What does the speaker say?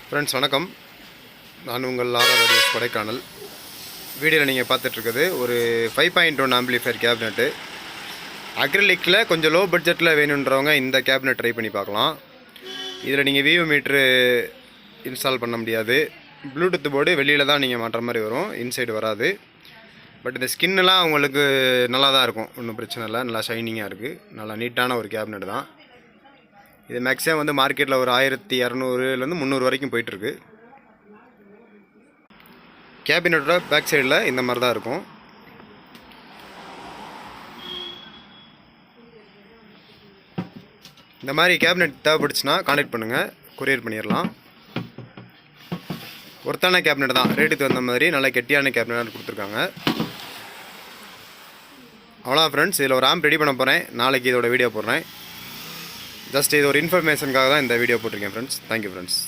Friends வணக்கம். நான் உங்கள் ஆர்ஆர் கொடைக்கானல். வீடியோவில் நீங்கள் பார்த்துட்ருக்குது ஒரு 5.1 ஆம்பிளிஃபையர் கேபினெட்டு. அக்ரிலிக்கில் கொஞ்சம் லோ பட்ஜெட்டில் வேணுன்றவங்க இந்த கேபினெட் ட்ரை பண்ணி பார்க்கலாம். இதில் நீங்கள் வியூ மீட்ரு இன்ஸ்டால் பண்ண முடியாது. ப்ளூடூத் போர்டு வெளியில் தான் நீங்கள் மாட்டுற மாதிரி வரும், இன்சைடு வராது. பட் இந்த ஸ்கின்னெலாம் உங்களுக்கு நல்லா தான் இருக்கும், ஒன்றும் பிரச்சனை இல்லை. நல்லா ஷைனிங்காக இருக்குது, நல்லா நீட்டான ஒரு கேபினெட் தான். இது மேக்ஸிமம் வந்து மார்க்கெட்டில் ஒரு 1200லேருந்து 300 வரைக்கும் போயிட்டுருக்கு. கேபினட்டோட பேக் சைடில் இந்த மாதிரி தான் இருக்கும். இந்த மாதிரி கேபினெட் தேவைப்படுச்சுன்னா கான்டாக்ட் பண்ணுங்கள், கொரியர் பண்ணிடலாம். ஒருத்தான கேபினெட் தான், ரேட்டுக்கு வந்த மாதிரி நல்ல கெட்டியான கேபினெட் கொடுத்துருக்காங்க. அவ்வளோ ஃப்ரெண்ட்ஸ், இதில் ஒரு ஆம்ப் ரெடி பண்ண போகிறேன். நாளைக்கு இதோட வீடியோ போடுறேன். ஜஸ்ட் இது ஒரு இன்ஃபர்மேஷனுக்காக தான் இந்த வீடியோ போட்டிருக்கேன் ஃப்ரெண்ட்ஸ். Thank you friends.